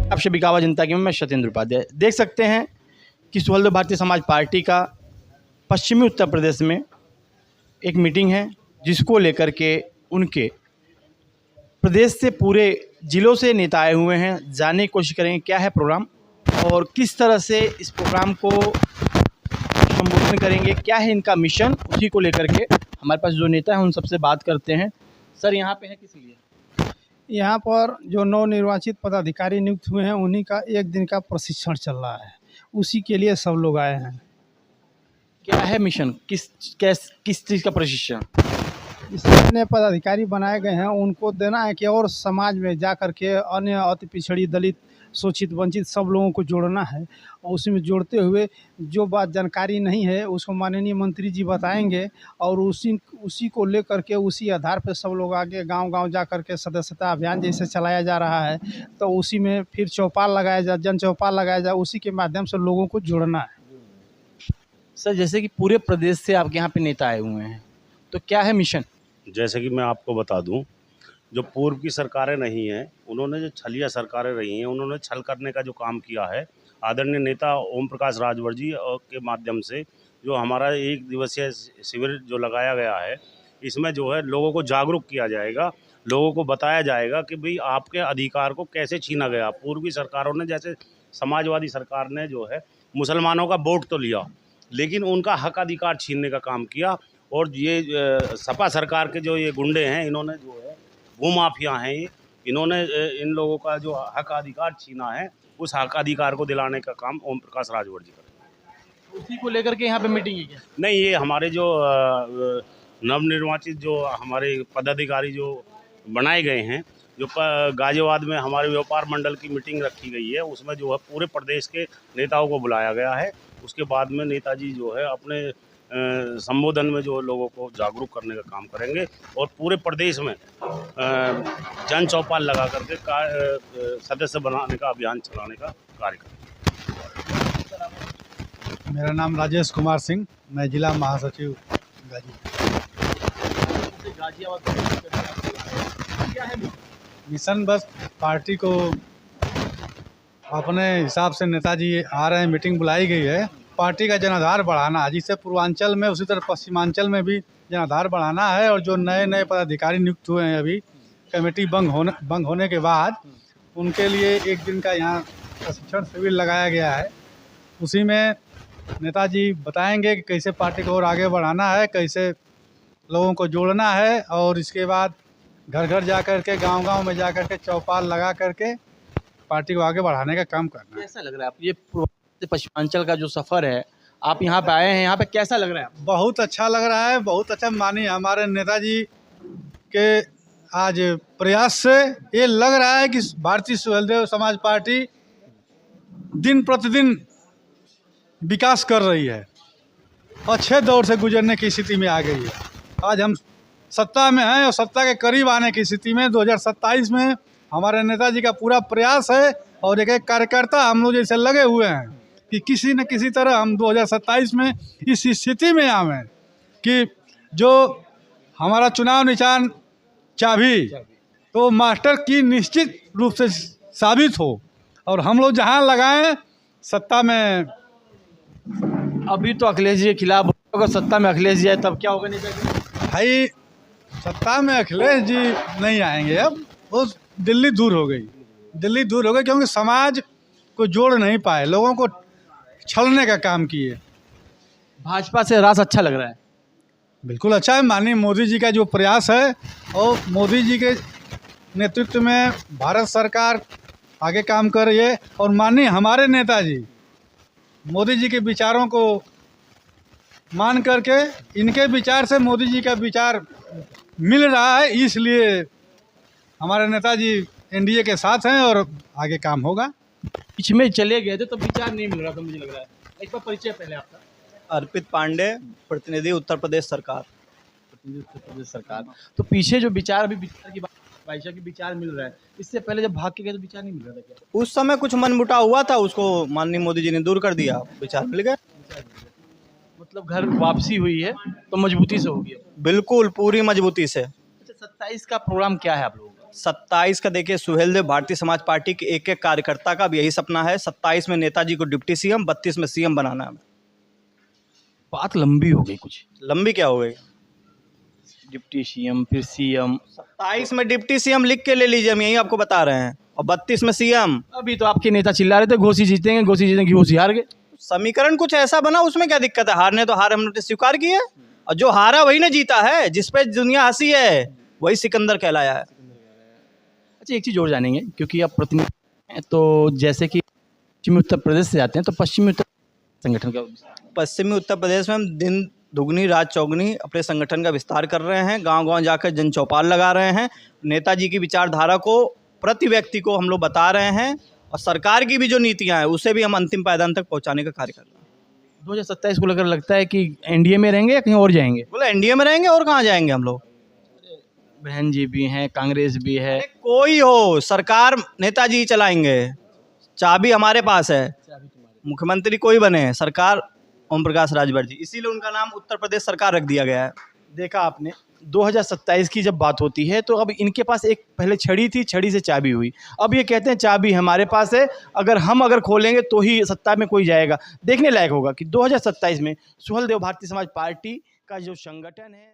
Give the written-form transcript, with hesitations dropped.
आपसे बिकावा जनता की मैं सत्येंद्र उपाध्याय। देख सकते हैं कि सुहलदेव भारतीय समाज पार्टी का पश्चिमी उत्तर प्रदेश में एक मीटिंग है, जिसको लेकर के उनके प्रदेश से पूरे जिलों से नेता आए हुए हैं। जानने की कोशिश करेंगे क्या है प्रोग्राम और किस तरह से इस प्रोग्राम को संबोधन करेंगे, क्या है इनका मिशन, उसी को लेकर के हमारे पास जो नेता हैं उन सबसे बात करते हैं। सर, यहाँ पे है किस लिए? यहाँ पर जो नवनिर्वाचित पदाधिकारी नियुक्त हुए हैं उन्हीं का एक दिन का प्रशिक्षण चल रहा है, उसी के लिए सब लोग आए हैं। क्या है मिशन, किस चीज़ का प्रशिक्षण? इसमें नए पदाधिकारी बनाए गए हैं, उनको देना है कि और समाज में जा कर के अन्य अति पिछड़ी, दलित, शोषित, वंचित सब लोगों को जोड़ना है। और उसमें जोड़ते हुए जो बात जानकारी नहीं है उसको माननीय मंत्री जी बताएंगे और उसी को लेकर के उसी आधार पर सब लोग आगे गांव-गांव जा कर के सदस्यता अभियान जैसे चलाया जा रहा है, तो उसी में फिर चौपाल लगाया जाए, जन चौपाल लगाया जाए, उसी के माध्यम से लोगों को जोड़ना है। सर, जैसे कि पूरे प्रदेश से आपके यहाँ पे नेता आए हुए हैं, तो क्या है मिशन? जैसे कि मैं आपको बता दूं, जो पूर्व की सरकारें नहीं हैं, उन्होंने जो छलिया सरकारें रही हैं, उन्होंने छल करने का जो काम किया है, आदरणीय नेता ओम प्रकाश राजभर जी के माध्यम से जो हमारा 1 दिवसीय शिविर जो लगाया गया है, इसमें जो है लोगों को जागरूक किया जाएगा, लोगों को बताया जाएगा कि भाई आपके अधिकार को कैसे छीना गया। पूर्वी सरकारों ने, जैसे समाजवादी सरकार ने जो है मुसलमानों का वोट तो लिया, लेकिन उनका हक अधिकार छीनने का काम किया। और ये सपा सरकार के जो ये गुंडे हैं, इन्होंने जो है भूमाफिया हैं, इन्होंने इन लोगों का जो हक अधिकार छीना है, उस हक अधिकार को दिलाने का काम ओम प्रकाश राजभर जी करेंगे। उसी को लेकर के यहाँ पे मीटिंग है क्या? नहीं, ये हमारे जो नवनिर्वाचित जो हमारे पदाधिकारी जो बनाए गए हैं, जो गाजियाबाद में हमारे व्यापार मंडल की मीटिंग रखी गई है, उसमें जो है पूरे प्रदेश के नेताओं को बुलाया गया है। उसके बाद में नेताजी जो है अपने संबोधन में जो लोगों को जागरूक करने का काम करेंगे और पूरे प्रदेश में जन चौपाल लगा करके सदस्य बनाने का अभियान चलाने का कार्य करेंगे। मेरा नाम राजेश कुमार सिंह, मैं जिला महासचिव गाजीपुर। मिशन बस पार्टी को अपने हिसाब से नेताजी आ रहे हैं, मीटिंग बुलाई गई है, पार्टी का जनाधार बढ़ाना, जिससे पूर्वांचल में उसी तरह पश्चिमांचल में भी जनाधार बढ़ाना है। और जो नए पदाधिकारी नियुक्त हुए हैं, अभी कमेटी भंग होने के बाद उनके लिए एक दिन का यहाँ प्रशिक्षण शिविर लगाया गया है। उसी में नेताजी बताएंगे कि कैसे पार्टी को और आगे बढ़ाना है, कैसे लोगों को जोड़ना है, और इसके बाद घर घर जा कर के, गाँव में जा कर के चौपाल लगा करके पार्टी को आगे बढ़ाने का काम करना है। कैसा लग रहा है आप, ये पश्चिमांचल का जो सफ़र है, आप यहाँ पे आए हैं, यहाँ पे कैसा लग रहा है? बहुत अच्छा लग रहा है, बहुत अच्छा। मानिए हमारे नेताजी के आज प्रयास से ये लग रहा है कि भारतीय सुहलदेव समाज पार्टी दिन प्रतिदिन विकास कर रही है, अच्छे दौर से गुजरने की स्थिति में आ गई है। आज हम सत्ता में हैं और सत्ता के करीब आने की स्थिति में 2027 में हमारे नेताजी का पूरा प्रयास है और एक कार्यकर्ता हम लोग जैसे लगे हुए हैं कि किसी न किसी तरह हम 2027 में इस स्थिति में आवें कि जो हमारा चुनाव निशान चाबी तो मास्टर की निश्चित रूप से साबित हो और हम लोग जहां लगाएं सत्ता में। अभी तो अखिलेश जी के खिलाफ, अगर सत्ता में अखिलेश जी आए तब क्या होगा? नहीं भाई, सत्ता में अखिलेश जी नहीं आएंगे, अब वो दिल्ली दूर हो गई क्योंकि समाज को जोड़ नहीं पाए, लोगों को छलने का काम किए। भाजपा से रास अच्छा लग रहा है? बिल्कुल अच्छा है। माननीय मोदी जी का जो प्रयास है और मोदी जी के नेतृत्व में भारत सरकार आगे काम कर रही है और माननीय हमारे नेताजी मोदी जी के विचारों को मान करके, इनके विचार से मोदी जी का विचार मिल रहा है, इसलिए हमारे नेताजी एनडीए के साथ हैं और आगे काम होगा। बीच में चले गए थे तो विचार नहीं मिल रहा था, मुझे लग रहा है। एक बार परिचय पहले आपका। अर्पित पांडे, प्रतिनिधि उत्तर प्रदेश सरकार। तो पीछे जो विचार, अभी विचार की बात, भाईसा की विचार मिल रहा है, इससे पहले जब भाग के गए तो विचार नहीं मिल रहा था क्या? उस समय कुछ मनमुटाव हुआ था, उसको माननीय मोदी जी ने दूर कर दिया, विचार मिल गया। मतलब घर वापसी हुई है तो मजबूती से होगी? बिल्कुल पूरी मजबूती से। अच्छा, 27 का प्रोग्राम क्या है आप लोगों का? 27 का देखिए सुहेलदेव भारतीय समाज पार्टी के एक एक कार्यकर्ता का भी यही सपना है। 27 में नेताजी को डिप्टी सीएम, 32 में सीएम बनाना है। बात लंबी हो गई कुछ, लंबी क्या हो गई? डिप्टी सीएम फिर सीएम। 27 में डिप्टी सीएम लिख के ले लीजिए, हम यही आपको बता रहे हैं, और 32 में सीएम। अभी तो आपके नेता चिल्ला रहे थे घोसी जीतेंगे, घोसी जीतेंगे, घोसी हार गए। समीकरण कुछ ऐसा बना, उसमें क्या दिक्कत है? हारने तो हार हमने स्वीकार की है, और जो हारा वही ने जीता है, जिस पे दुनिया हंसी है वही सिकंदर कहलाया है। अच्छा, एक चीज़ और जानेंगे, क्योंकि आप प्रतिनिधि हैं, तो जैसे कि पश्चिमी उत्तर प्रदेश से जाते हैं, तो पश्चिमी उत्तर संगठन का पश्चिमी उत्तर प्रदेश में हम दिन दुगनी रात चौगनी अपने संगठन का विस्तार कर रहे हैं। गांव-गांव जाकर जन चौपाल लगा रहे हैं। नेताजी की विचारधारा को प्रति व्यक्ति को हम लोग बता रहे हैं, और सरकार की भी जो नीतियां हैं उसे भी हम अंतिम पायदान तक पहुंचाने का कार्य कर रहे हैं। 2027 को लेकर लगता है कि एनडीए में रहेंगे या कहीं और जाएंगे? बोले एनडीए में रहेंगे, और कहाँ जाएंगे हम लोग? बहन जी भी हैं, कांग्रेस भी है। कोई हो, सरकार नेताजी ही चलाएंगे, चाबी हमारे पास है। मुख्यमंत्री कोई बने, सरकार ओम प्रकाश राजभर जी, इसीलिए उनका नाम उत्तर प्रदेश सरकार रख दिया गया है। देखा आपने, 2027 की जब बात होती है तो अब इनके पास एक पहले छड़ी थी, छड़ी से चाबी हुई। अब ये कहते हैं चाबी हमारे पास है, अगर खोलेंगे तो ही सत्ता में कोई जाएगा। देखने लायक होगा कि 2027 में सुहेलदेव भारतीय समाज पार्टी का जो संगठन है।